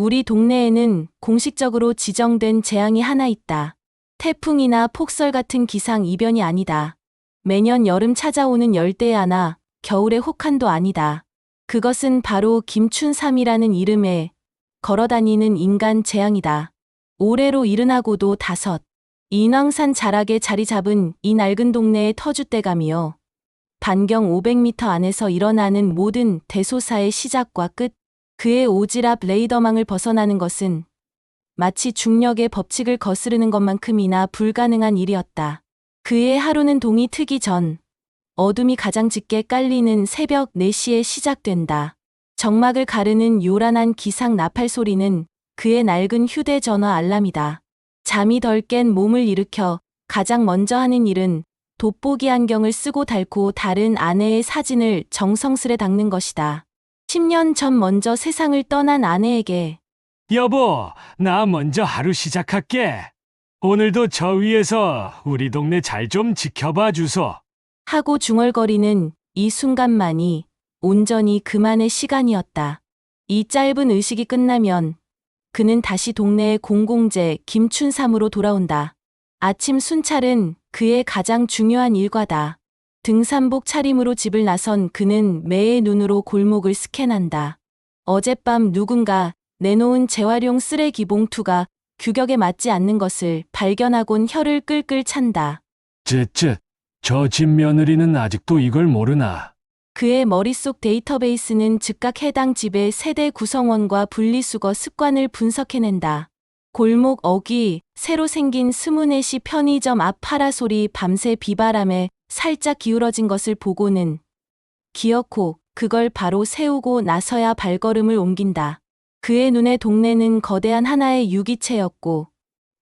우리 동네에는 공식적으로 지정된 재앙이 하나 있다. 태풍이나 폭설 같은 기상 이변이 아니다. 매년 여름 찾아오는 열대야나 겨울의 혹한도 아니다. 그것은 바로 김춘삼이라는 이름에 걸어다니는 인간 재앙이다. 올해로 75도 5. 인왕산 자락에 자리 잡은 이 낡은 동네의 터줏대감이여. 반경 500m 안에서 일어나는 모든 대소사의 시작과 끝, 그의 오지랖 레이더망을 벗어나는 것은 마치 중력의 법칙을 거스르는 것만큼이나 불가능한 일이었다. 그의 하루는 동이 트기 전, 어둠이 가장 짙게 깔리는 새벽 4시에 시작된다. 정막을 가르는 요란한 기상 나팔 소리는 그의 낡은 휴대전화 알람이다. 잠이 덜 깬 몸을 일으켜 가장 먼저 하는 일은 돋보기 안경을 쓰고 닳고 다른 아내의 사진을 정성스레 닦는 것이다. 10년 전 먼저 세상을 떠난 아내에게 여보, 나 먼저 하루 시작할게. 오늘도 저 위에서 우리 동네 잘 좀 지켜봐 주소. 하고 중얼거리는 이 순간만이 온전히 그만의 시간이었다. 이 짧은 의식이 끝나면 그는 다시 동네의 공공재 김춘삼으로 돌아온다. 아침 순찰은 그의 가장 중요한 일과다. 등산복 차림으로 집을 나선 그는 매의 눈으로 골목을 스캔한다. 어젯밤 누군가 내놓은 재활용 쓰레기 봉투가 규격에 맞지 않는 것을 발견하곤 혀를 끌끌 찬다. 저 집 며느리는 아직도 이걸 모르나? 그의 머릿속 데이터베이스는 즉각 해당 집의 세대 구성원과 분리수거 습관을 분석해낸다. 골목 어귀, 새로 생긴 스무넷이 편의점 앞 파라솔이 밤새 비바람에 살짝 기울어진 것을 보고는 기어코 그걸 바로 세우고 나서야 발걸음을 옮긴다. 그의 눈에 동네는 거대한 하나의 유기체였고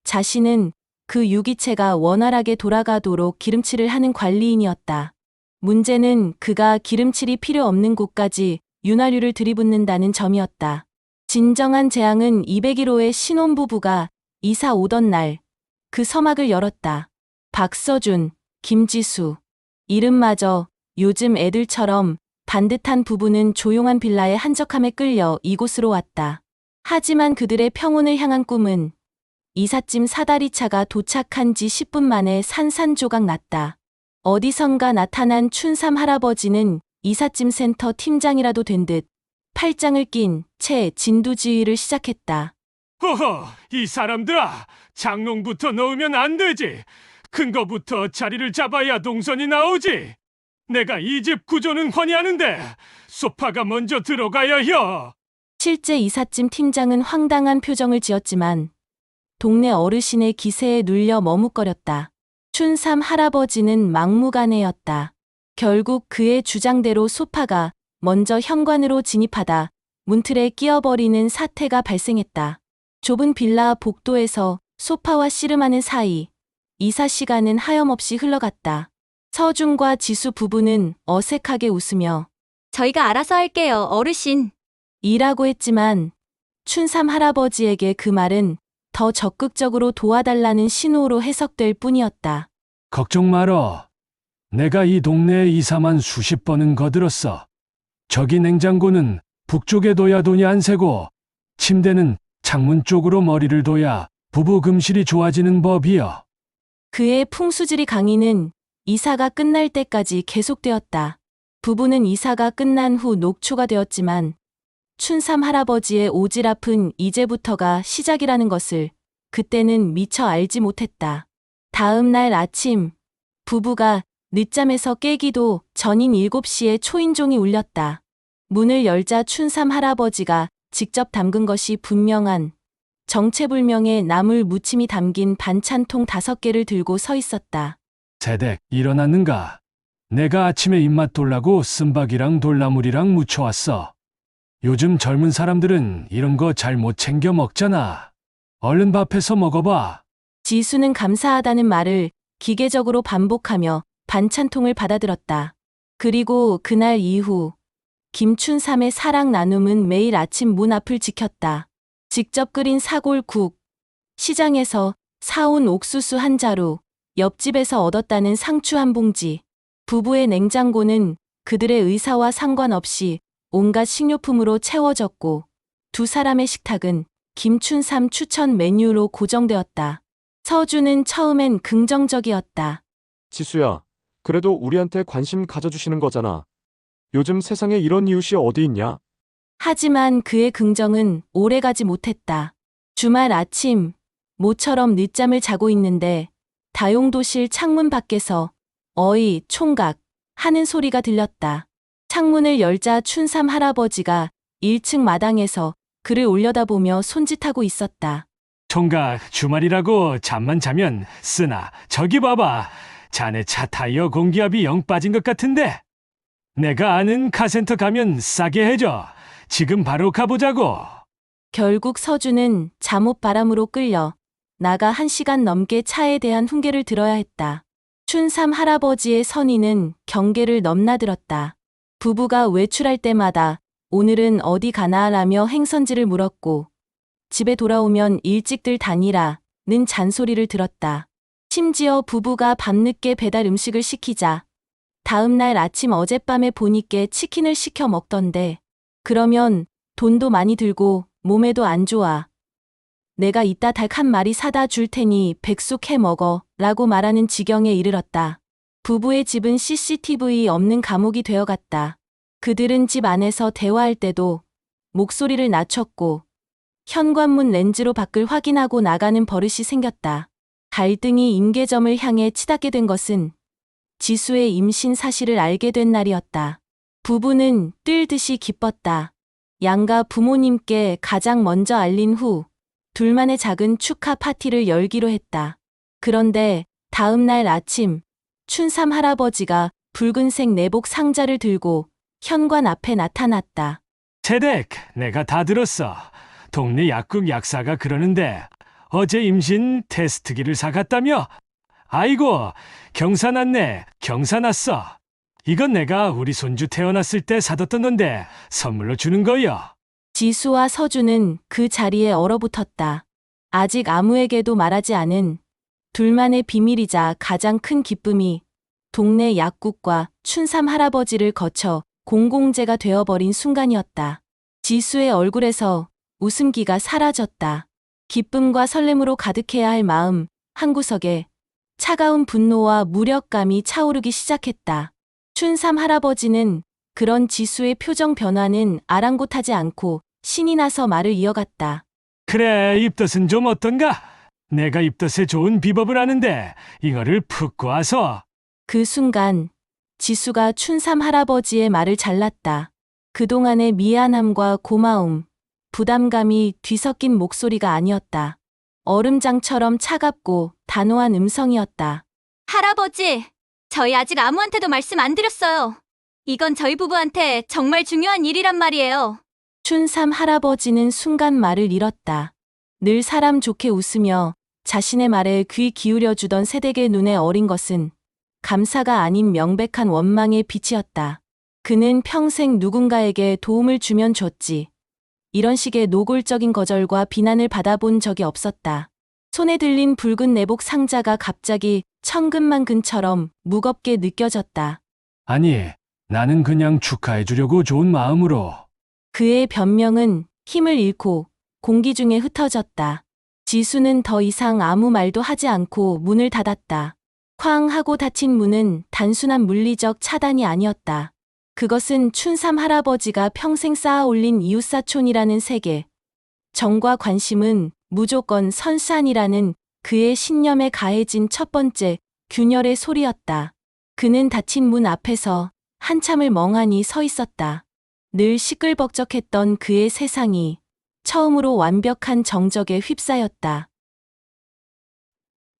자신은 그 유기체가 원활하게 돌아가도록 기름칠을 하는 관리인이었다. 문제는 그가 기름칠이 필요 없는 곳까지 윤활유를 들이붓는다는 점이었다. 진정한 재앙은 201호의 신혼부부가 이사 오던 날 그 서막을 열었다. 박서준, 김지수. 이름마저 요즘 애들처럼 반듯한 부부는 조용한 빌라의 한적함에 끌려 이곳으로 왔다. 하지만 그들의 평온을 향한 꿈은 이삿짐 사다리차가 도착한 지 10분 만에 산산조각 났다. 어디선가 나타난 춘삼 할아버지는 이삿짐 센터 팀장이라도 된 듯 팔짱을 낀 채 진두지휘를 시작했다. 허허, 이 사람들아, 장롱부터 넣으면 안 되지. 큰 거부터 자리를 잡아야 동선이 나오지. 내가 이 집 구조는 훤히하는데 소파가 먼저 들어가야 혀. 실제 이삿짐 팀장은 황당한 표정을 지었지만 동네 어르신의 기세에 눌려 머뭇거렸다. 춘삼 할아버지는 막무가내였다. 결국 그의 주장대로 소파가 먼저 현관으로 진입하다 문틀에 끼어버리는 사태가 발생했다. 좁은 빌라 복도에서 소파와 씨름하는 사이 이사 시간은 하염없이 흘러갔다. 서준과 지수 부부는 어색하게 웃으며 저희가 알아서 할게요, 어르신. 이라고 했지만 춘삼 할아버지에게 그 말은 더 적극적으로 도와달라는 신호로 해석될 뿐이었다. 걱정 말어. 내가 이 동네에 이사만 수십 번은 거들었어. 저기 냉장고는 북쪽에 둬야 돈이 안 새고 침대는 창문 쪽으로 머리를 둬야 부부 금실이 좋아지는 법이여. 그의 풍수지리 강의는 이사가 끝날 때까지 계속되었다. 부부는 이사가 끝난 후 녹초가 되었지만 춘삼 할아버지의 오지랖은 이제부터가 시작이라는 것을 그때는 미처 알지 못했다. 다음 날 아침 부부가 늦잠에서 깨기도 전인 7시에 초인종이 울렸다. 문을 열자 춘삼 할아버지가 직접 담근 것이 분명한 정체불명의 나물 무침이 담긴 반찬통 5개를 들고 서 있었다. 세댁, 일어났는가? 내가 아침에 입맛 돌라고 쓴박이랑 돌나물이랑 무쳐왔어. 요즘 젊은 사람들은 이런 거 잘 못 챙겨 먹잖아. 얼른 밥해서 먹어봐. 지수는 감사하다는 말을 기계적으로 반복하며 반찬통을 받아들었다. 그리고 그날 이후 김춘삼의 사랑 나눔은 매일 아침 문 앞을 지켰다. 직접 끓인 사골국, 시장에서 사온 옥수수 한 자루, 옆집에서 얻었다는 상추 한 봉지. 부부의 냉장고는 그들의 의사와 상관없이 온갖 식료품으로 채워졌고 두 사람의 식탁은 김춘삼 추천 메뉴로 고정되었다. 서준은 처음엔 긍정적이었다. 지수야, 그래도 우리한테 관심 가져주시는 거잖아. 요즘 세상에 이런 이웃이 어디 있냐? 하지만 그의 긍정은 오래가지 못했다. 주말 아침, 모처럼 늦잠을 자고 있는데 다용도실 창문 밖에서 어이, 총각 하는 소리가 들렸다. 창문을 열자 춘삼 할아버지가 1층 마당에서 그를 올려다보며 손짓하고 있었다. 총각, 주말이라고 잠만 자면 쓰나. 저기 봐봐. 자네 차 타이어 공기압이 영 빠진 것 같은데. 내가 아는 카센터 가면 싸게 해줘. 지금 바로 가보자고. 결국 서준은 잠옷 바람으로 끌려 나가 1시간 넘게 차에 대한 훈계를 들어야 했다. 춘삼 할아버지의 선의는 경계를 넘나들었다. 부부가 외출할 때마다 오늘은 어디 가나라며 행선지를 물었고 집에 돌아오면 일찍들 다니라는 잔소리를 들었다. 심지어 부부가 밤늦게 배달 음식을 시키자 다음 날 아침 어젯밤에 보니께 치킨을 시켜 먹던데 그러면 돈도 많이 들고 몸에도 안 좋아. 내가 이따 닭 한 마리 사다 줄 테니 백숙 해 먹어 라고 말하는 지경에 이르렀다. 부부의 집은 CCTV 없는 감옥이 되어갔다. 그들은 집 안에서 대화할 때도 목소리를 낮췄고 현관문 렌즈로 밖을 확인하고 나가는 버릇이 생겼다. 갈등이 임계점을 향해 치닫게 된 것은 지수의 임신 사실을 알게 된 날이었다. 부부는 뜰듯이 기뻤다. 양가 부모님께 가장 먼저 알린 후 둘만의 작은 축하 파티를 열기로 했다. 그런데 다음 날 아침 춘삼 할아버지가 붉은색 내복 상자를 들고 현관 앞에 나타났다. 세댁, 내가 다 들었어. 동네 약국 약사가 그러는데 어제 임신 테스트기를 사갔다며? 아이고, 경사 났네. 경사 났어. 이건 내가 우리 손주 태어났을 때 사뒀던 건데 선물로 주는 거요. 지수와 서준은 그 자리에 얼어붙었다. 아직 아무에게도 말하지 않은 둘만의 비밀이자 가장 큰 기쁨이 동네 약국과 춘삼 할아버지를 거쳐 공공재가 되어버린 순간이었다. 지수의 얼굴에서 웃음기가 사라졌다. 기쁨과 설렘으로 가득해야 할 마음 한구석에 차가운 분노와 무력감이 차오르기 시작했다. 춘삼 할아버지는 그런 지수의 표정 변화는 아랑곳하지 않고 신이 나서 말을 이어갔다. 그래, 입덧은 좀 어떤가? 내가 입덧에 좋은 비법을 아는데 이거를 푹 꼬아서. 그 순간 지수가 춘삼 할아버지의 말을 잘랐다. 그동안의 미안함과 고마움, 부담감이 뒤섞인 목소리가 아니었다. 얼음장처럼 차갑고 단호한 음성이었다. 할아버지, 저희 아직 아무한테도 말씀 안 드렸어요. 이건 저희 부부한테 정말 중요한 일이란 말이에요. 춘삼 할아버지는 순간 말을 잃었다. 늘 사람 좋게 웃으며 자신의 말에 귀 기울여주던 세댁의 눈에 어린 것은 감사가 아닌 명백한 원망의 빛이었다. 그는 평생 누군가에게 도움을 주면 줬지. 이런 식의 노골적인 거절과 비난을 받아본 적이 없었다. 손에 들린 붉은 내복 상자가 갑자기 천근만근처럼 무겁게 느껴졌다. 아니, 나는 그냥 축하해 주려고 좋은 마음으로. 그의 변명은 힘을 잃고 공기 중에 흩어졌다. 지수는 더 이상 아무 말도 하지 않고 문을 닫았다. 쾅 하고 닫힌 문은 단순한 물리적 차단이 아니었다. 그것은 춘삼 할아버지가 평생 쌓아 올린 이웃사촌이라는 세계, 정과 관심은 무조건 선수아니라는 그의 신념에 가해진 첫 번째 균열의 소리였다. 그는 닫힌 문 앞에서 한참을 멍하니 서 있었다. 늘 시끌벅적했던 그의 세상이 처음으로 완벽한 정적에 휩싸였다.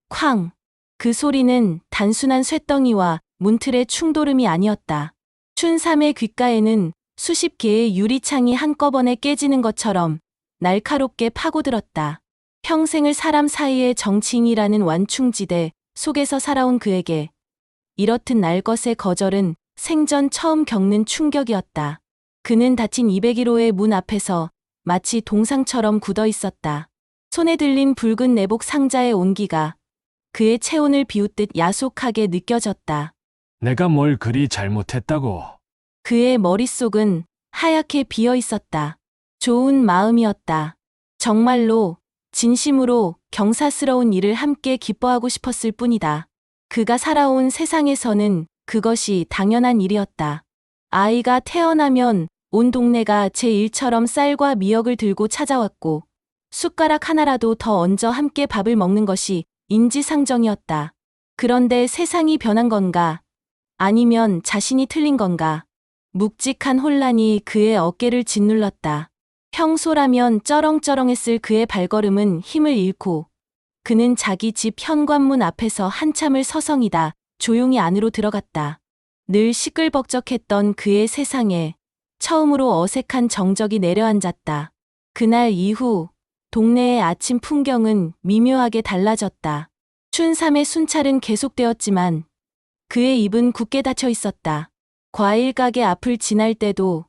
쾅! 그 소리는 단순한 쇳덩이와 문틀의 충돌음이 아니었다. 춘삼의 귓가에는 수십 개의 유리창이 한꺼번에 깨지는 것처럼 날카롭게 파고들었다. 평생을 사람 사이의 정치인이라는 완충지대 속에서 살아온 그에게 이렇듯 날것의 거절은 생전 처음 겪는 충격이었다. 그는 닫힌 201호의 문 앞에서 마치 동상처럼 굳어 있었다. 손에 들린 붉은 내복 상자의 온기가 그의 체온을 비웃듯 야속하게 느껴졌다. 내가 뭘 그리 잘못했다고. 그의 머릿속은 하얗게 비어 있었다. 좋은 마음이었다. 정말로 진심으로 경사스러운 일을 함께 기뻐하고 싶었을 뿐이다. 그가 살아온 세상에서는 그것이 당연한 일이었다. 아이가 태어나면 온 동네가 제 일처럼 쌀과 미역을 들고 찾아왔고 숟가락 하나라도 더 얹어 함께 밥을 먹는 것이 인지상정이었다. 그런데 세상이 변한 건가? 아니면 자신이 틀린 건가? 묵직한 혼란이 그의 어깨를 짓눌렀다. 평소라면 쩌렁쩌렁했을 그의 발걸음은 힘을 잃고 그는 자기 집 현관문 앞에서 한참을 서성이다 조용히 안으로 들어갔다. 늘 시끌벅적했던 그의 세상에 처음으로 어색한 정적이 내려앉았다. 그날 이후 동네의 아침 풍경은 미묘하게 달라졌다. 춘삼의 순찰은 계속되었지만 그의 입은 굳게 닫혀 있었다. 과일 가게 앞을 지날 때도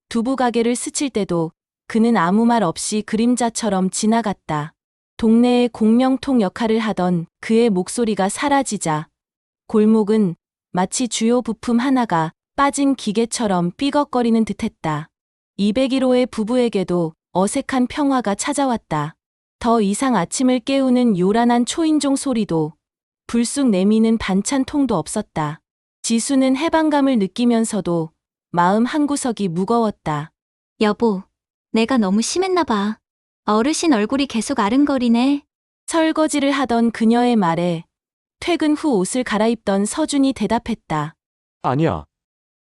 두부 가게를 스칠 때도 그는 아무 말 없이 그림자처럼 지나갔다. 동네의 공명통 역할을 하던 그의 목소리가 사라지자 골목은 마치 주요 부품 하나가 빠진 기계처럼 삐걱거리는 듯했다. 201호의 부부에게도 어색한 평화가 찾아왔다. 더 이상 아침을 깨우는 요란한 초인종 소리도 불쑥 내미는 반찬통도 없었다. 지수는 해방감을 느끼면서도 마음 한구석이 무거웠다. 여보, 내가 너무 심했나 봐. 어르신 얼굴이 계속 아른거리네. 설거지를 하던 그녀의 말에 퇴근 후 옷을 갈아입던 서준이 대답했다. 아니야.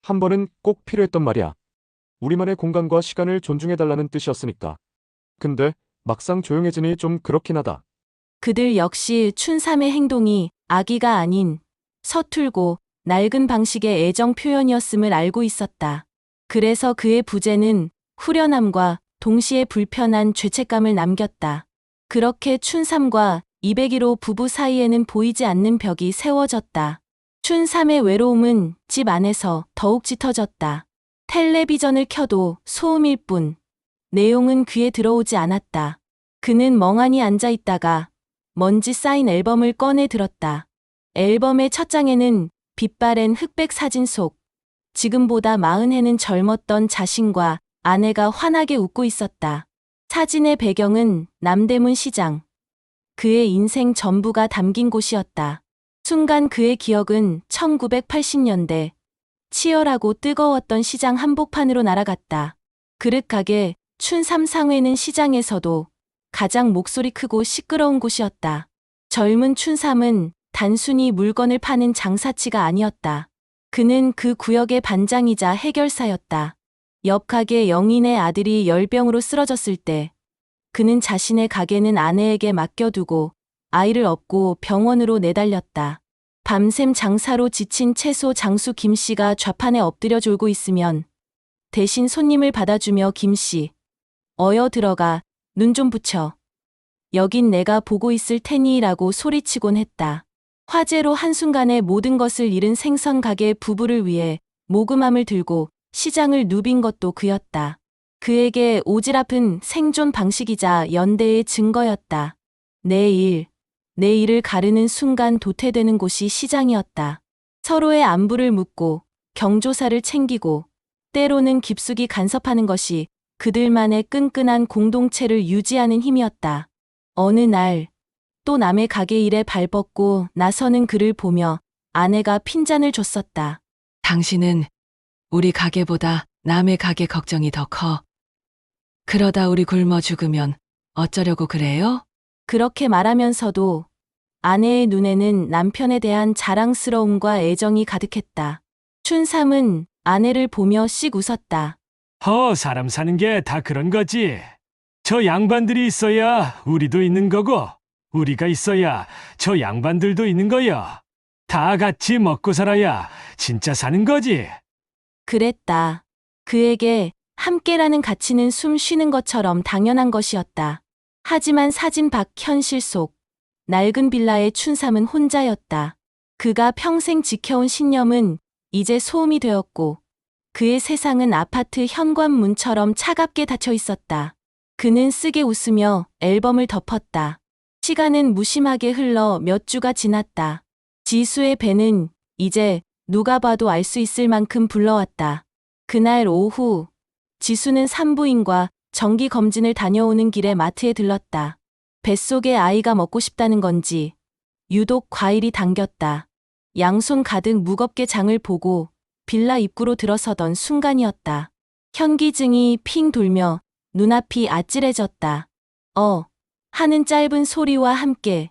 한 번은 꼭 필요했던 말이야. 우리만의 공간과 시간을 존중해달라는 뜻이었으니까. 근데 막상 조용해지니 좀 그렇긴 하다. 그들 역시 춘삼의 행동이 악의가 아닌 서툴고 낡은 방식의 애정 표현이었음을 알고 있었다. 그래서 그의 부재는 후련함과 동시에 불편한 죄책감을 남겼다. 그렇게 춘삼과 201호 부부 사이에는 보이지 않는 벽이 세워졌다. 춘삼의 외로움은 집 안에서 더욱 짙어졌다. 텔레비전을 켜도 소음일 뿐 내용은 귀에 들어오지 않았다. 그는 멍하니 앉아 있다가 먼지 쌓인 앨범을 꺼내 들었다. 앨범의 첫 장에는 빛바랜 흑백 사진 속 지금보다 40해는 젊었던 자신과 아내가 환하게 웃고 있었다. 사진의 배경은 남대문 시장. 그의 인생 전부가 담긴 곳이었다. 순간 그의 기억은 1980년대 치열하고 뜨거웠던 시장 한복판으로 날아갔다. 그릇 가게 춘삼 상회는 시장에서도 가장 목소리 크고 시끄러운 곳이었다. 젊은 춘삼은 단순히 물건을 파는 장사치가 아니었다. 그는 그 구역의 반장이자 해결사였다. 옆 가게 영인의 아들이 열병으로 쓰러졌을 때 그는 자신의 가게는 아내에게 맡겨두고 아이를 업고 병원으로 내달렸다. 밤샘 장사로 지친 채소 장수 김씨가 좌판에 엎드려 졸고 있으면 대신 손님을 받아주며 김씨, 어여 들어가, 눈 좀 붙여. 여긴 내가 보고 있을 테니라고 소리치곤 했다. 화재로 한순간에 모든 것을 잃은 생선 가게 부부를 위해 모금함을 들고 시장을 누빈 것도 그였다. 그에게 오지랖은 생존 방식이자 연대의 증거였다. 내 일을 가르는 순간 도태되는 곳이 시장이었다. 서로의 안부를 묻고 경조사를 챙기고 때로는 깊숙이 간섭하는 것이 그들만의 끈끈한 공동체를 유지하는 힘이었다. 어느 날 또 남의 가게 일에 발벗고 나서는 그를 보며 아내가 핀잔을 줬었다. 당신은 우리 가게보다 남의 가게 걱정이 더 커. 그러다 우리 굶어 죽으면 어쩌려고 그래요? 그렇게 말하면서도 아내의 눈에는 남편에 대한 자랑스러움과 애정이 가득했다. 춘삼은 아내를 보며 씩 웃었다. 사람 사는 게 다 그런 거지. 저 양반들이 있어야 우리도 있는 거고, 우리가 있어야 저 양반들도 있는 거야. 다 같이 먹고 살아야 진짜 사는 거지. 그랬다. 그에게 함께라는 가치는 숨 쉬는 것처럼 당연한 것이었다. 하지만 사진 밖 현실 속 낡은 빌라의 춘삼은 혼자였다. 그가 평생 지켜온 신념은 이제 소음이 되었고 그의 세상은 아파트 현관문처럼 차갑게 닫혀 있었다. 그는 쓰게 웃으며 앨범을 덮었다. 시간은 무심하게 흘러 몇 주가 지났다. 지수의 배는 이제 누가 봐도 알 수 있을 만큼 불러왔다. 그날 오후 지수는 산부인과 정기 검진을 다녀오는 길에 마트에 들렀다. 뱃속에 아이가 먹고 싶다는 건지 유독 과일이 당겼다. 양손 가득 무겁게 장을 보고 빌라 입구로 들어서던 순간이었다. 현기증이 핑 돌며 눈앞이 아찔해졌다. 하는 짧은 소리와 함께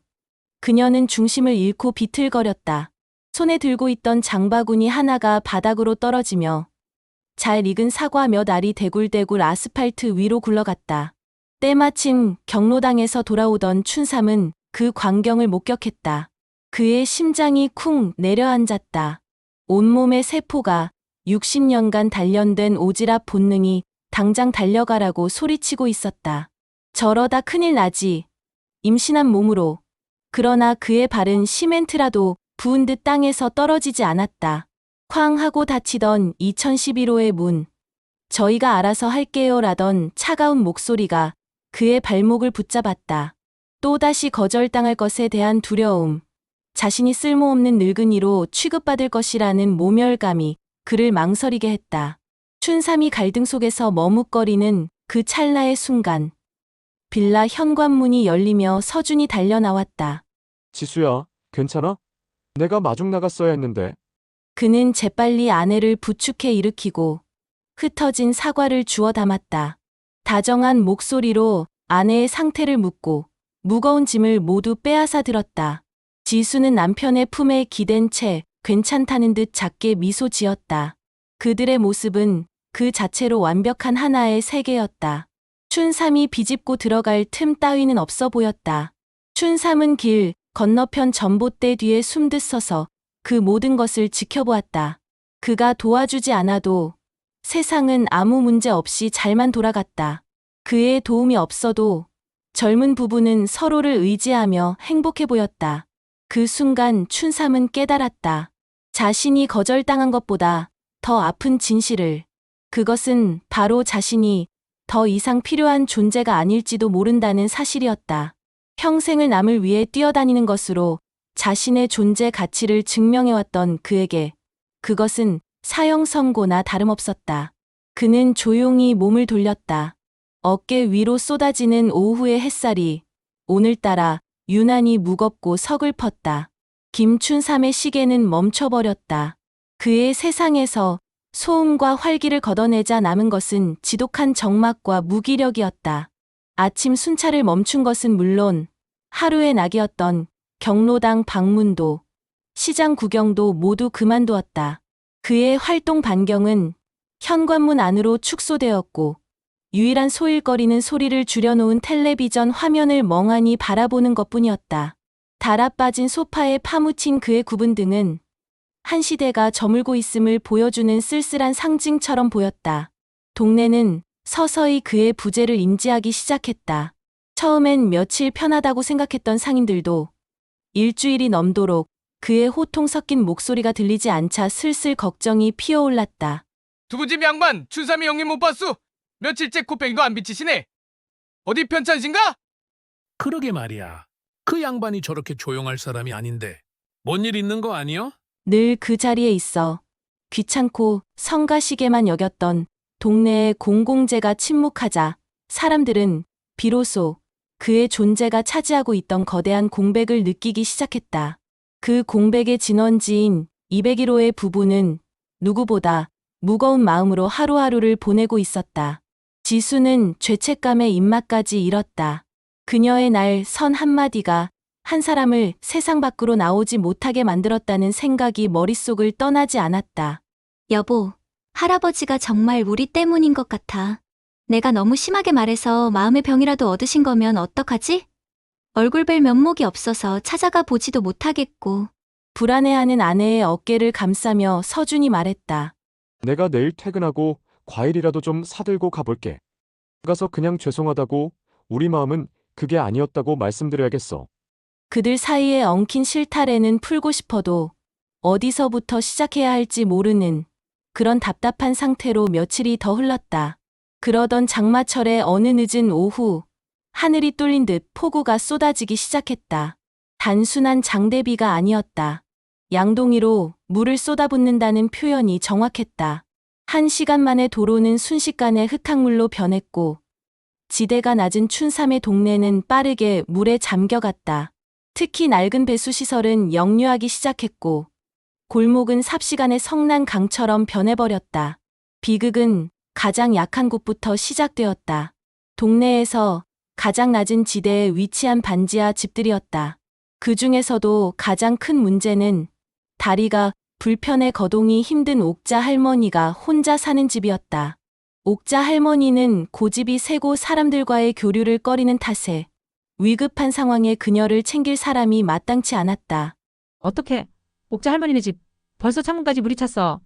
그녀는 중심을 잃고 비틀거렸다. 손에 들고 있던 장바구니 하나가 바닥으로 떨어지며 잘 익은 사과 몇 알이 대굴대굴 아스팔트 위로 굴러갔다. 때마침 경로당에서 돌아오던 춘삼은 그 광경을 목격했다. 그의 심장이 쿵 내려앉았다. 온몸의 세포가 60년간 단련된 오지랖 본능이 당장 달려가라고 소리치고 있었다. 저러다 큰일 나지. 임신한 몸으로. 그러나 그의 발은 시멘트라도 부은 듯 땅에서 떨어지지 않았다. 쾅 하고 닫히던 2011호의 문. 저희가 알아서 할게요라던 차가운 목소리가 그의 발목을 붙잡았다. 또다시 거절당할 것에 대한 두려움. 자신이 쓸모없는 늙은이로 취급받을 것이라는 모멸감이 그를 망설이게 했다. 춘삼이 갈등 속에서 머뭇거리는 그 찰나의 순간. 빌라 현관문이 열리며 서준이 달려나왔다. 지수야, 괜찮아? 내가 마중 나갔어야 했는데. 그는 재빨리 아내를 부축해 일으키고 흩어진 사과를 주워 담았다. 다정한 목소리로 아내의 상태를 묻고 무거운 짐을 모두 빼앗아 들었다. 지수는 남편의 품에 기댄 채 괜찮다는 듯 작게 미소 지었다. 그들의 모습은 그 자체로 완벽한 하나의 세계였다. 춘삼이 비집고 들어갈 틈 따위는 없어 보였다. 춘삼은 길 건너편 전봇대 뒤에 숨듯 서서 그 모든 것을 지켜보았다. 그가 도와주지 않아도 세상은 아무 문제 없이 잘만 돌아갔다. 그의 도움이 없어도 젊은 부부는 서로를 의지하며 행복해 보였다. 그 순간 춘삼은 깨달았다. 자신이 거절당한 것보다 더 아픈 진실을. 그것은 바로 자신이 더 이상 필요한 존재가 아닐지도 모른다는 사실이었다. 평생을 남을 위해 뛰어다니는 것으로 자신의 존재 가치를 증명해왔던 그에게 그것은 사형 선고나 다름없었다. 그는 조용히 몸을 돌렸다. 어깨 위로 쏟아지는 오후의 햇살이 오늘따라 유난히 무겁고 서글펐다. 김춘삼의 시계는 멈춰버렸다. 그의 세상에서 소음과 활기를 걷어내자 남은 것은 지독한 적막과 무기력이었다. 아침 순찰을 멈춘 것은 물론 하루의 낙이었던 경로당 방문도 시장 구경도 모두 그만두었다. 그의 활동 반경은 현관문 안으로 축소되었고 유일한 소일거리는 소리를 줄여놓은 텔레비전 화면을 멍하니 바라보는 것뿐이었다. 달아빠진 소파에 파묻힌 그의 굽은 등은 한 시대가 저물고 있음을 보여주는 쓸쓸한 상징처럼 보였다. 동네는 서서히 그의 부재를 인지하기 시작했다. 처음엔 며칠 편하다고 생각했던 상인들도 일주일이 넘도록 그의 호통 섞인 목소리가 들리지 않자 슬슬 걱정이 피어올랐다. 두부집 양반 춘삼이 형님 못 봤소? 며칠째 코팽이도 안 비치시네. 어디 편찮으신가? 그러게 말이야. 그 양반이 저렇게 조용할 사람이 아닌데 뭔 일 있는 거 아니여? 늘 그 자리에 있어 귀찮고 성가시게만 여겼던 동네의 공공재가 침묵하자 사람들은 비로소 그의 존재가 차지하고 있던 거대한 공백을 느끼기 시작했다. 그 공백의 진원지인 201호의 부부는 누구보다 무거운 마음으로 하루하루를 보내고 있었다. 지수는 죄책감의 입맛까지 잃었다. 그녀의 날 선 한마디가 한 사람을 세상 밖으로 나오지 못하게 만들었다는 생각이 머릿속을 떠나지 않았다. 여보, 할아버지가 정말 우리 때문인 것 같아. 내가 너무 심하게 말해서 마음의 병이라도 얻으신 거면 어떡하지? 얼굴 뵐 면목이 없어서 찾아가 보지도 못하겠고. 불안해하는 아내의 어깨를 감싸며 서준이 말했다. 내가 내일 퇴근하고 과일이라도 좀 사들고 가볼게. 가서 그냥 죄송하다고, 우리 마음은 그게 아니었다고 말씀드려야겠어. 그들 사이에 엉킨 실타래는 풀고 싶어도 어디서부터 시작해야 할지 모르는 그런 답답한 상태로 며칠이 더 흘렀다. 그러던 장마철의 어느 늦은 오후, 하늘이 뚫린 듯 폭우가 쏟아지기 시작했다. 단순한 장대비가 아니었다. 양동이로 물을 쏟아붓는다는 표현이 정확했다. 1시간 만에 도로는 순식간에 흙탕물로 변했고 지대가 낮은 춘삼의 동네는 빠르게 물에 잠겨갔다. 특히 낡은 배수시설은 역류하기 시작했고 골목은 삽시간에 성난 강처럼 변해버렸다. 비극은 가장 약한 곳부터 시작되었다. 동네에서 가장 낮은 지대에 위치한 반지하 집들이었다. 그 중에서도 가장 큰 문제는 다리가 불편해 거동이 힘든 옥자 할머니가 혼자 사는 집이었다. 옥자 할머니는 고집이 세고 사람들과의 교류를 꺼리는 탓에 위급한 상황에 그녀를 챙길 사람이 마땅치 않았다. 어떡해. 옥자 할머니네 집 벌써 창문까지 물이 찼어.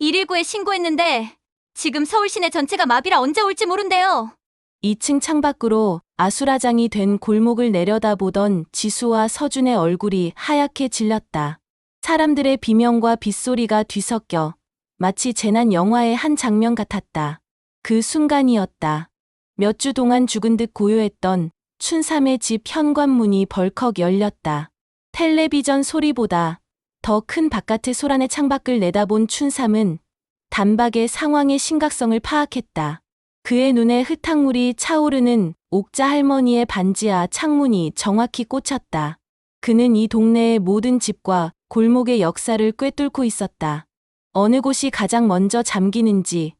119에 신고했는데 지금 서울 시내 전체가 마비라 언제 올지 모른대요. 2층 창밖으로 아수라장이 된 골목을 내려다보던 지수와 서준의 얼굴이 하얗게 질렸다. 사람들의 비명과 빗소리가 뒤섞여 마치 재난 영화의 한 장면 같았다. 그 순간이었다. 몇 주 동안 죽은 듯 고요했던 춘삼의 집 현관문이 벌컥 열렸다. 텔레비전 소리보다 더 큰 바깥의 소란의 창밖을 내다본 춘삼은 단박에 상황의 심각성을 파악했다. 그의 눈에 흙탕물이 차오르는 옥자 할머니의 반지하 창문이 정확히 꽂혔다. 그는 이 동네의 모든 집과 골목의 역사를 꿰뚫고 있었다. 어느 곳이 가장 먼저 잠기는지,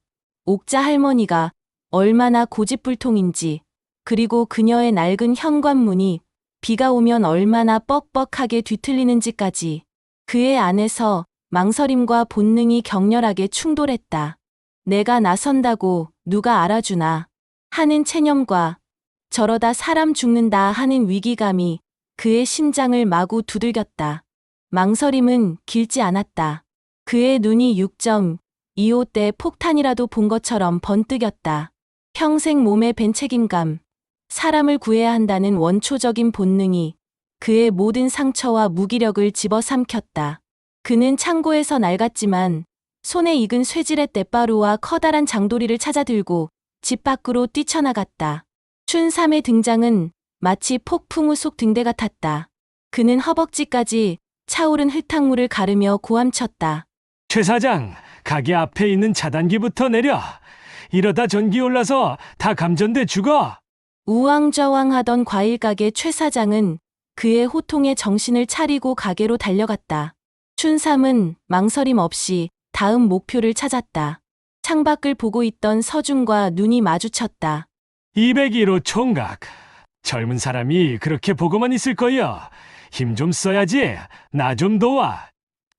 옥자 할머니가 얼마나 고집불통인지, 그리고 그녀의 낡은 현관문이 비가 오면 얼마나 뻑뻑하게 뒤틀리는지까지 그의 안에서 망설임과 본능이 격렬하게 충돌했다. 내가 나선다고 누가 알아주나 하는 체념과 저러다 사람 죽는다 하는 위기감이 그의 심장을 마구 두들겼다. 망설임은 길지 않았다. 그의 눈이 6.25 때 폭탄이라도 본 것처럼 번뜩였다. 평생 몸에 밴 책임감, 사람을 구해야 한다는 원초적인 본능이 그의 모든 상처와 무기력을 집어삼켰다. 그는 창고에서 낡았지만 손에 익은 쇠질의 떼바루와 커다란 장도리를 찾아 들고 집 밖으로 뛰쳐나갔다. 춘삼의 등장은 마치 폭풍우 속 등대 같았다. 그는 허벅지까지 차오른 흙탕물을 가르며 고함쳤다. 최 사장, 가게 앞에 있는 차단기부터 내려. 이러다 전기 올라서 다 감전돼 죽어. 우왕좌왕하던 과일가게 최 사장은 그의 호통에 정신을 차리고 가게로 달려갔다. 춘삼은 망설임 없이 다음 목표를 찾았다. 창밖을 보고 있던 서준과 눈이 마주쳤다. 201호 총각. 젊은 사람이 그렇게 보고만 있을 거야. 힘 좀 써야지. 나 좀 도와.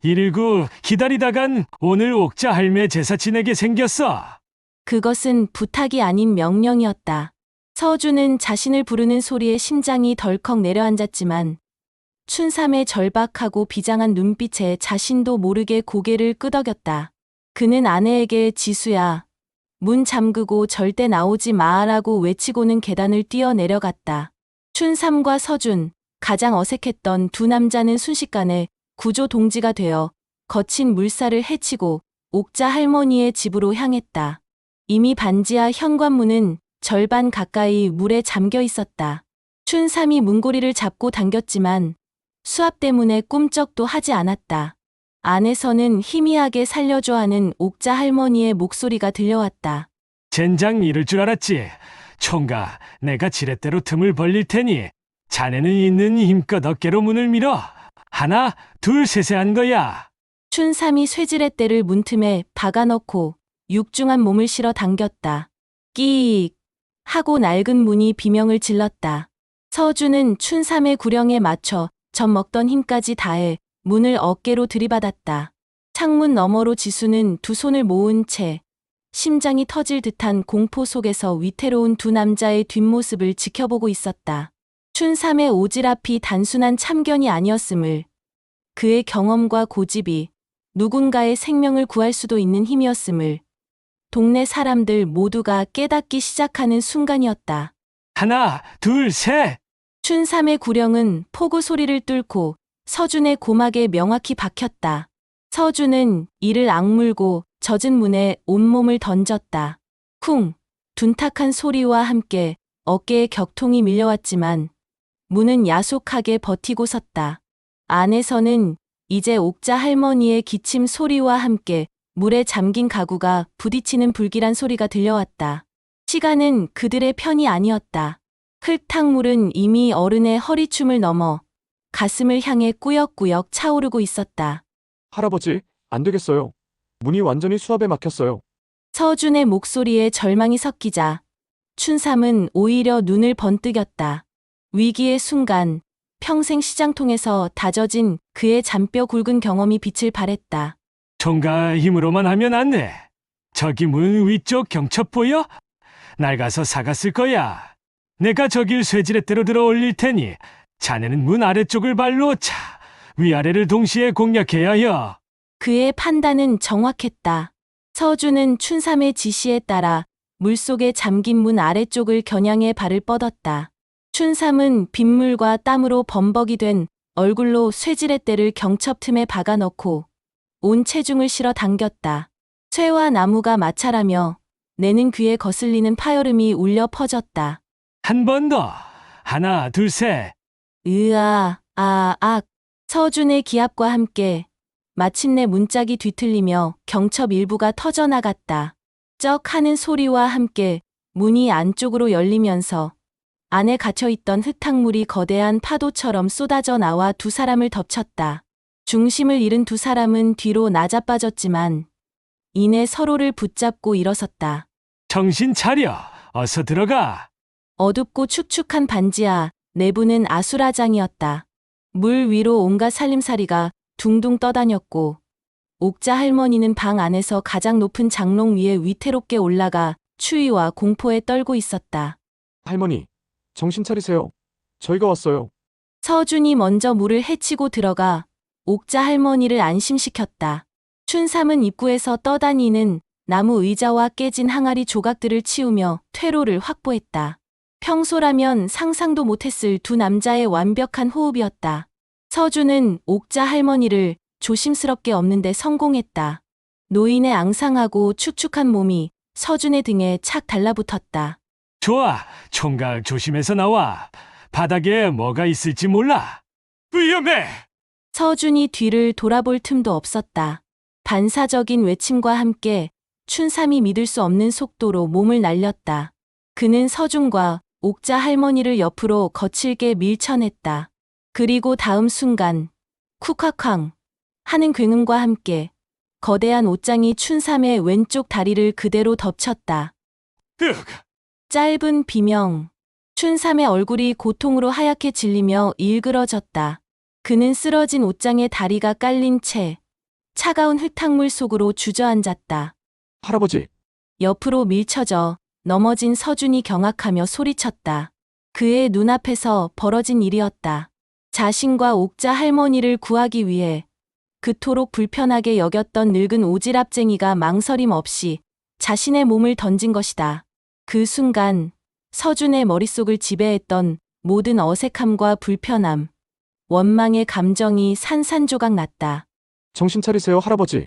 119 기다리다간 오늘 옥자 할매 제사 지내게 생겼어. 그것은 부탁이 아닌 명령이었다. 서준은 자신을 부르는 소리에 심장이 덜컥 내려앉았지만 춘삼의 절박하고 비장한 눈빛에 자신도 모르게 고개를 끄덕였다. 그는 아내에게 지수야, 문 잠그고 절대 나오지 마라고 외치고는 계단을 뛰어 내려갔다. 춘삼과 서준, 가장 어색했던 두 남자는 순식간에 구조 동지가 되어 거친 물살을 헤치고 옥자 할머니의 집으로 향했다. 이미 반지하 현관문은 절반 가까이 물에 잠겨 있었다. 춘삼이 문고리를 잡고 당겼지만 수압 때문에 꿈쩍도 하지 않았다. 안에서는 희미하게 살려줘 하는 옥자 할머니의 목소리가 들려왔다. 젠장 이럴 줄 알았지. 총각, 내가 지렛대로 틈을 벌릴 테니 자네는 있는 힘껏 어깨로 문을 밀어. 하나, 둘, 셋에 한 거야. 춘삼이 쇠지렛대를 문틈에 박아넣고 육중한 몸을 실어 당겼다. 끼익 하고 낡은 문이 비명을 질렀다. 서준은 춘삼의 구령에 맞춰 젖먹던 힘까지 다해 문을 어깨로 들이받았다. 창문 너머로 지수는 두 손을 모은 채 심장이 터질 듯한 공포 속에서 위태로운 두 남자의 뒷모습을 지켜보고 있었다. 춘삼의 오지랖이 단순한 참견이 아니었음을, 그의 경험과 고집이 누군가의 생명을 구할 수도 있는 힘이었음을 동네 사람들 모두가 깨닫기 시작하는 순간이었다. 하나, 둘, 셋. 춘삼의 구령은 포구 소리를 뚫고 서준의 고막에 명확히 박혔다. 서준은 이를 악물고 젖은 문에 온몸을 던졌다. 쿵! 둔탁한 소리와 함께 어깨에 격통이 밀려왔지만 문은 야속하게 버티고 섰다. 안에서는 이제 옥자 할머니의 기침 소리와 함께 물에 잠긴 가구가 부딪히는 불길한 소리가 들려왔다. 시간은 그들의 편이 아니었다. 흙탕물은 이미 어른의 허리춤을 넘어 가슴을 향해 꾸역꾸역 차오르고 있었다. 할아버지, 안 되겠어요. 문이 완전히 수압에 막혔어요. 서준의 목소리에 절망이 섞이자 춘삼은 오히려 눈을 번뜩였다. 위기의 순간 평생 시장통에서 다져진 그의 잔뼈 굵은 경험이 빛을 발했다. 총각 힘으로만 하면 안 돼. 저기 문 위쪽 경첩 보여? 낡아서 사갔을 거야. 내가 저길 쇠지렛대로 들어 올릴 테니 자네는 문 아래쪽을 발로 차. 위아래를 동시에 공략해야 해. 그의 판단은 정확했다. 서준은 춘삼의 지시에 따라 물속에 잠긴 문 아래쪽을 겨냥해 발을 뻗었다. 춘삼은 빗물과 땀으로 범벅이 된 얼굴로 쇠지렛대를 경첩 틈에 박아 넣고 온 체중을 실어 당겼다. 쇠와 나무가 마찰하며 내는 귀에 거슬리는 파열음이 울려 퍼졌다. 한 번 더. 하나, 둘, 셋. 으아, 아, 악. 서준의 기합과 함께 마침내 문짝이 뒤틀리며 경첩 일부가 터져나갔다. 쩍 하는 소리와 함께 문이 안쪽으로 열리면서 안에 갇혀있던 흙탕물이 거대한 파도처럼 쏟아져 나와 두 사람을 덮쳤다. 중심을 잃은 두 사람은 뒤로 나자빠졌지만 이내 서로를 붙잡고 일어섰다. 정신 차려. 어서 들어가. 어둡고 축축한 반지하 내부는 아수라장이었다. 물 위로 온갖 살림살이가 둥둥 떠다녔고 옥자 할머니는 방 안에서 가장 높은 장롱 위에 위태롭게 올라가 추위와 공포에 떨고 있었다. 할머니, 정신 차리세요. 저희가 왔어요. 서준이 먼저 물을 헤치고 들어가 옥자 할머니를 안심시켰다. 춘삼은 입구에서 떠다니는 나무 의자와 깨진 항아리 조각들을 치우며 퇴로를 확보했다. 평소라면 상상도 못했을 두 남자의 완벽한 호흡이었다. 서준은 옥자 할머니를 조심스럽게 엎는데 성공했다. 노인의 앙상하고 축축한 몸이 서준의 등에 착 달라붙었다. 좋아. 총각 조심해서 나와. 바닥에 뭐가 있을지 몰라. 위험해. 서준이 뒤를 돌아볼 틈도 없었다. 반사적인 외침과 함께 춘삼이 믿을 수 없는 속도로 몸을 날렸다. 그는 서준과 옥자 할머니를 옆으로 거칠게 밀쳐냈다. 그리고 다음 순간 쿡하쾅 하는 굉음과 함께 거대한 옷장이 춘삼의 왼쪽 다리를 그대로 덮쳤다. 흑. 짧은 비명. 춘삼의 얼굴이 고통으로 하얗게 질리며 일그러졌다. 그는 쓰러진 옷장에 다리가 깔린 채 차가운 흙탕물 속으로 주저앉았다. 할아버지, 옆으로 밀쳐져 넘어진 서준이 경악하며 소리쳤다. 그의 눈앞에서 벌어진 일이었다. 자신과 옥자 할머니를 구하기 위해 그토록 불편하게 여겼던 늙은 오지랖쟁이가 망설임 없이 자신의 몸을 던진 것이다. 그 순간 서준의 머릿속을 지배했던 모든 어색함과 불편함, 원망의 감정이 산산조각 났다. 정신 차리세요, 할아버지.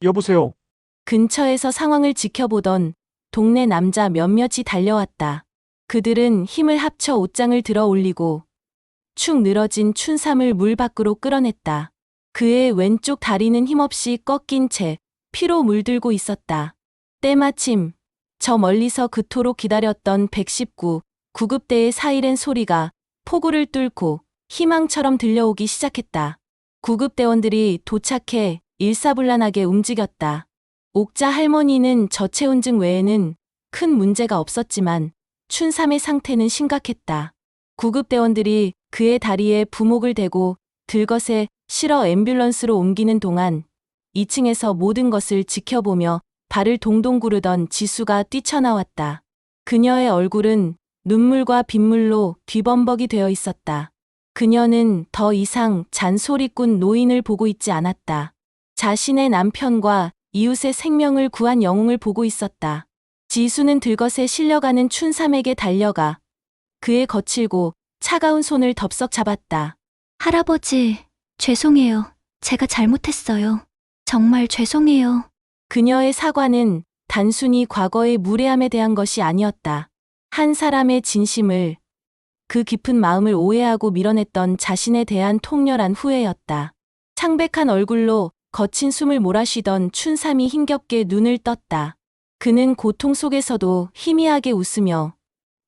여보세요. 근처에서 상황을 지켜보던 동네 남자 몇몇이 달려왔다. 그들은 힘을 합쳐 옷장을 들어 올리고 축 늘어진 춘삼을 물 밖으로 끌어냈다. 그의 왼쪽 다리는 힘없이 꺾인 채 피로 물들고 있었다. 때마침 저 멀리서 그토록 기다렸던 119 구급대의 사이렌 소리가 폭우를 뚫고 희망처럼 들려오기 시작했다. 구급대원들이 도착해 일사불란하게 움직였다. 옥자 할머니는 저체온증 외에는 큰 문제가 없었지만 춘삼의 상태는 심각했다. 구급대원들이 그의 다리에 부목을 대고 들것에 실어 앰뷸런스로 옮기는 동안 2층에서 모든 것을 지켜보며 발을 동동 구르던 지수가 뛰쳐나왔다. 그녀의 얼굴은 눈물과 빗물로 뒤범벅이 되어 있었다. 그녀는 더 이상 잔소리꾼 노인을 보고 있지 않았다. 자신의 남편과 이웃의 생명을 구한 영웅을 보고 있었다. 지수는 들것에 실려가는 춘삼에게 달려가 그의 거칠고 차가운 손을 덥석 잡았다. 할아버지, 죄송해요. 제가 잘못했어요. 정말 죄송해요. 그녀의 사과는 단순히 과거의 무례함에 대한 것이 아니었다. 한 사람의 진심을, 그 깊은 마음을 오해하고 밀어냈던 자신에 대한 통렬한 후회였다. 창백한 얼굴로 거친 숨을 몰아쉬던 춘삼이 힘겹게 눈을 떴다. 그는 고통 속에서도 희미하게 웃으며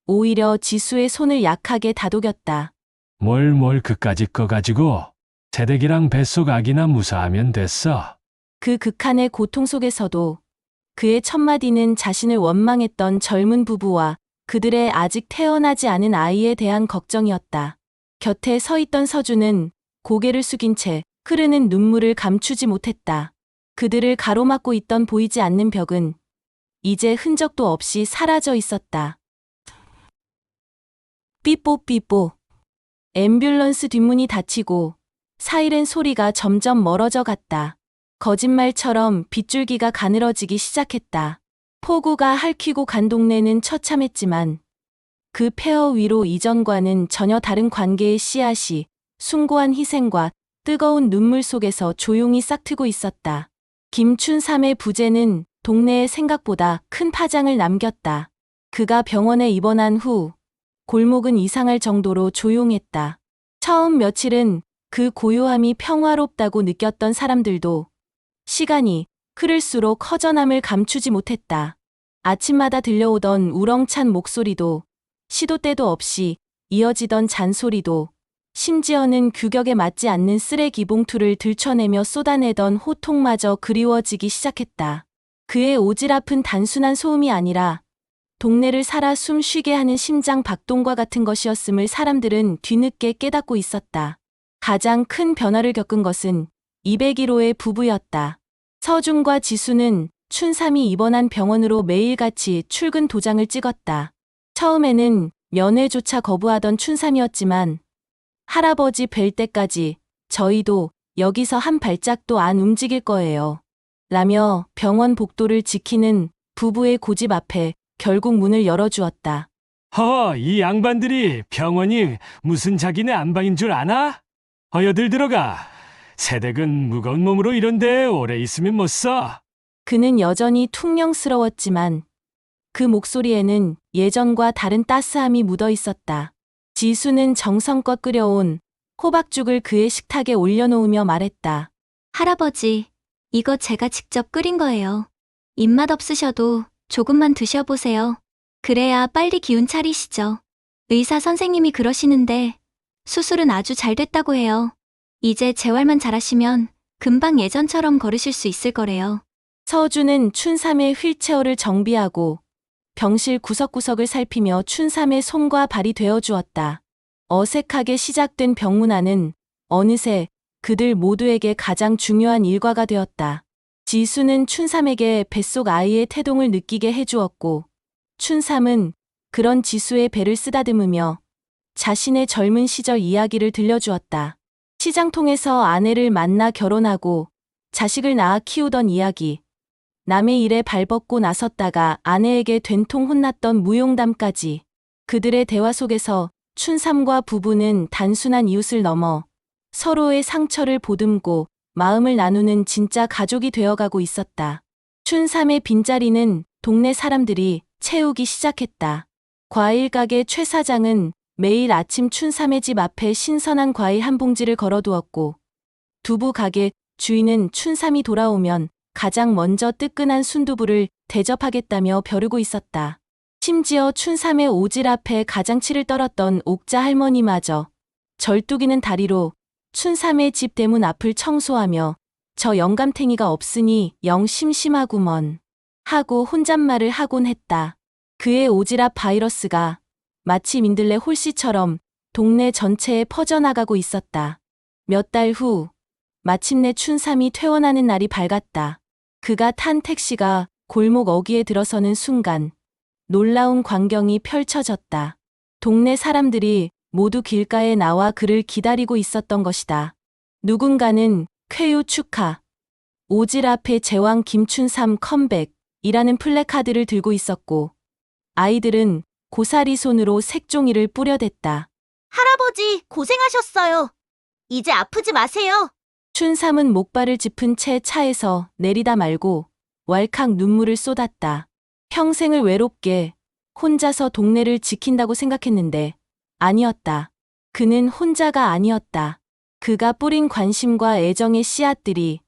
오히려 지수의 손을 약하게 다독였다. 뭘 그까짓 거 가지고 새댁이랑 뱃속 아기나 무사하면 됐어. 그 극한의 고통 속에서도 그의 첫마디는 자신을 원망했던 젊은 부부와 그들의 아직 태어나지 않은 아이에 대한 걱정이었다. 곁에 서 있던 서준은 고개를 숙인 채 흐르는 눈물을 감추지 못했다. 그들을 가로막고 있던 보이지 않는 벽은 이제 흔적도 없이 사라져 있었다. 삐뽀삐뽀. 앰뷸런스 뒷문이 닫히고 사이렌 소리가 점점 멀어져 갔다. 거짓말처럼 빗줄기가 가늘어지기 시작했다. 폭우가 핥히고 간 동네는 처참했지만 그 폐허 위로 이전과는 전혀 다른 관계의 씨앗이 숭고한 희생과 뜨거운 눈물 속에서 조용히 싹트고 있었다. 김춘삼의 부재는 동네에 생각보다 큰 파장을 남겼다. 그가 병원에 입원한 후 골목은 이상할 정도로 조용했다. 처음 며칠은 그 고요함이 평화롭다고 느꼈던 사람들도 시간이 흐를수록 허전함을 감추지 못했다. 아침마다 들려오던 우렁찬 목소리도 시도 때도 없이 이어지던 잔소리도 심지어는 규격에 맞지 않는 쓰레기 봉투를 들춰내며 쏟아내던 호통마저 그리워지기 시작했다. 그의 오지랖은 단순한 소음이 아니라 동네를 살아 숨 쉬게 하는 심장 박동과 같은 것이었음을 사람들은 뒤늦게 깨닫고 있었다. 가장 큰 변화를 겪은 것은 201호의 부부였다. 서준과 지수는 춘삼이 입원한 병원으로 매일같이 출근 도장을 찍었다. 처음에는 면회조차 거부하던 춘삼이었지만 할아버지 뵐 때까지 저희도 여기서 한 발짝도 안 움직일 거예요. 라며 병원 복도를 지키는 부부의 고집 앞에 결국 문을 열어주었다. 이 양반들이 병원이 무슨 자기네 안방인 줄 아나? 어여들 들어가. 새댁은 무거운 몸으로 이런데 오래 있으면 못 써. 그는 여전히 퉁명스러웠지만 그 목소리에는 예전과 다른 따스함이 묻어 있었다. 지수는 정성껏 끓여온 호박죽을 그의 식탁에 올려놓으며 말했다. 할아버지, 이거 제가 직접 끓인 거예요. 입맛 없으셔도 조금만 드셔보세요. 그래야 빨리 기운 차리시죠. 의사 선생님이 그러시는데 수술은 아주 잘 됐다고 해요. 이제 재활만 잘하시면 금방 예전처럼 걸으실 수 있을 거래요. 서준은 춘삼의 휠체어를 정비하고 병실 구석구석을 살피며 춘삼의 손과 발이 되어주었다. 어색하게 시작된 병문안은 어느새 그들 모두에게 가장 중요한 일과가 되었다. 지수는 춘삼에게 뱃속 아이의 태동을 느끼게 해주었고 춘삼은 그런 지수의 배를 쓰다듬으며 자신의 젊은 시절 이야기를 들려주었다. 시장통에서 아내를 만나 결혼하고 자식을 낳아 키우던 이야기, 남의 일에 발벗고 나섰다가 아내에게 된통 혼났던 무용담까지. 그들의 대화 속에서 춘삼과 부부는 단순한 이웃을 넘어 서로의 상처를 보듬고 마음을 나누는 진짜 가족이 되어가고 있었다. 춘삼의 빈자리는 동네 사람들이 채우기 시작했다. 과일 가게 최 사장은 매일 아침 춘삼의 집 앞에 신선한 과일 한 봉지를 걸어두었고 두부 가게 주인은 춘삼이 돌아오면 가장 먼저 뜨끈한 순두부를 대접하겠다며 벼르고 있었다. 심지어 춘삼의 오지랖에 가장치를 떨었던 옥자 할머니마저 절뚝이는 다리로 춘삼의 집 대문 앞을 청소하며 저 영감탱이가 없으니 영 심심하구먼 하고 혼잣말을 하곤 했다. 그의 오지랖 바이러스가 마치 민들레 홀씨처럼 동네 전체에 퍼져나가고 있었다. 몇 달 후 마침내 춘삼이 퇴원하는 날이 밝았다. 그가 탄 택시가 골목 어귀에 들어서는 순간 놀라운 광경이 펼쳐졌다. 동네 사람들이 모두 길가에 나와 그를 기다리고 있었던 것이다. 누군가는 쾌유 축하, 오지랖의 제왕 김춘삼 컴백이라는 플래카드를 들고 있었고 아이들은 고사리 손으로 색종이를 뿌려댔다. 할아버지, 고생하셨어요. 이제 아프지 마세요. 춘삼은 목발을 짚은 채 차에서 내리다 말고 왈칵 눈물을 쏟았다. 평생을 외롭게 혼자서 동네를 지킨다고 생각했는데 아니었다. 그는 혼자가 아니었다. 그가 뿌린 관심과 애정의 씨앗들이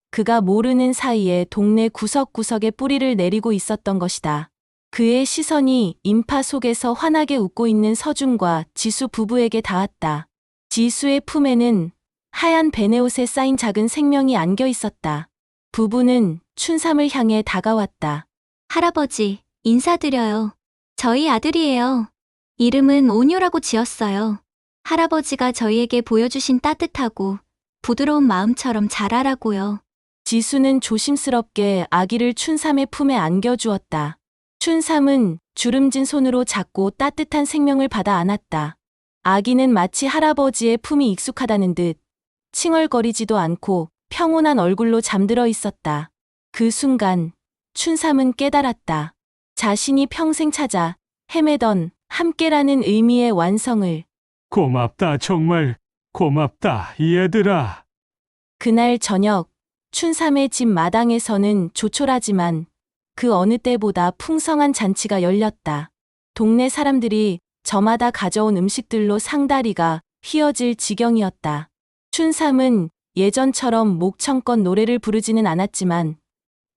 그가 모르는 사이에 동네 구석구석에 뿌리를 내리고 있었던 것이다. 그의 시선이 인파 속에서 환하게 웃고 있는 서준과 지수 부부에게 닿았다. 지수의 품에는 하얀 베네옷에 쌓인 작은 생명이 안겨 있었다. 부부는 춘삼을 향해 다가왔다. 할아버지, 인사드려요. 저희 아들이에요. 이름은 온유라고 지었어요. 할아버지가 저희에게 보여주신 따뜻하고 부드러운 마음처럼 자라라고요. 지수는 조심스럽게 아기를 춘삼의 품에 안겨주었다. 춘삼은 주름진 손으로 작고 따뜻한 생명을 받아 안았다. 아기는 마치 할아버지의 품이 익숙하다는 듯 칭얼거리지도 않고 평온한 얼굴로 잠들어 있었다. 그 순간 춘삼은 깨달았다. 자신이 평생 찾아 헤매던 함께라는 의미의 완성을. 고맙다, 정말 고맙다, 얘들아. 그날 저녁 춘삼의 집 마당에서는 조촐하지만 그 어느 때보다 풍성한 잔치가 열렸다. 동네 사람들이 저마다 가져온 음식들로 상다리가 휘어질 지경이었다. 춘삼은 예전처럼 목청껏 노래를 부르지는 않았지만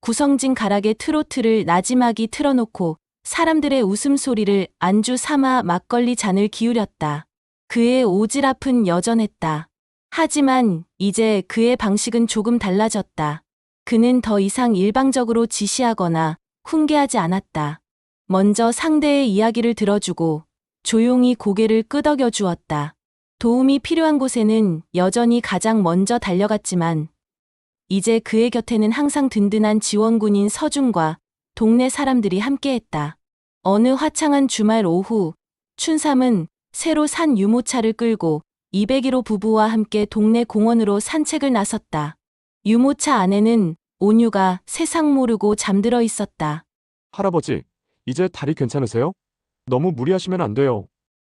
구성진 가락의 트로트를 나지막이 틀어놓고 사람들의 웃음소리를 안주 삼아 막걸리 잔을 기울였다. 그의 오지랖은 여전했다. 하지만 이제 그의 방식은 조금 달라졌다. 그는 더 이상 일방적으로 지시하거나 훈계하지 않았다. 먼저 상대의 이야기를 들어주고 조용히 고개를 끄덕여 주었다. 도움이 필요한 곳에는 여전히 가장 먼저 달려갔지만 이제 그의 곁에는 항상 든든한 지원군인 서준과 동네 사람들이 함께했다. 어느 화창한 주말 오후 춘삼은 새로 산 유모차를 끌고 201호 부부와 함께 동네 공원으로 산책을 나섰다. 유모차 안에는 온유가 세상 모르고 잠들어 있었다. 할아버지, 이제 다리 괜찮으세요? 너무 무리하시면 안 돼요.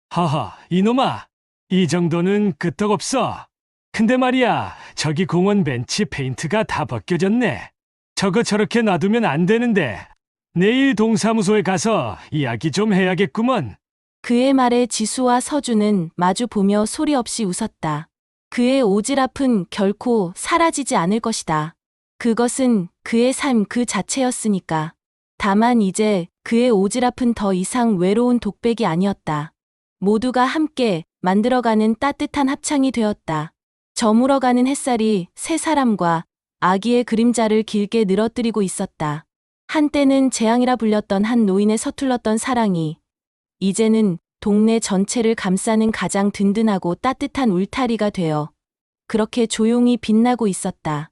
하하, 이놈아. 이 정도는 끄떡없어. 근데 말이야, 저기 공원 벤치 페인트가 다 벗겨졌네. 저거 저렇게 놔두면 안 되는데. 내일 동사무소에 가서 이야기 좀 해야겠구먼. 그의 말에 지수와 서준은 마주 보며 소리 없이 웃었다. 그의 오지랖은 결코 사라지지 않을 것이다. 그것은 그의 삶 그 자체였으니까. 다만 이제 그의 오지랖은 더 이상 외로운 독백이 아니었다. 모두가 함께 만들어가는 따뜻한 합창이 되었다. 저물어가는 햇살이 세 사람과 아기의 그림자를 길게 늘어뜨리고 있었다. 한때는 재앙이라 불렸던 한 노인의 서툴렀던 사랑이 이제는 동네 전체를 감싸는 가장 든든하고 따뜻한 울타리가 되어 그렇게 조용히 빛나고 있었다.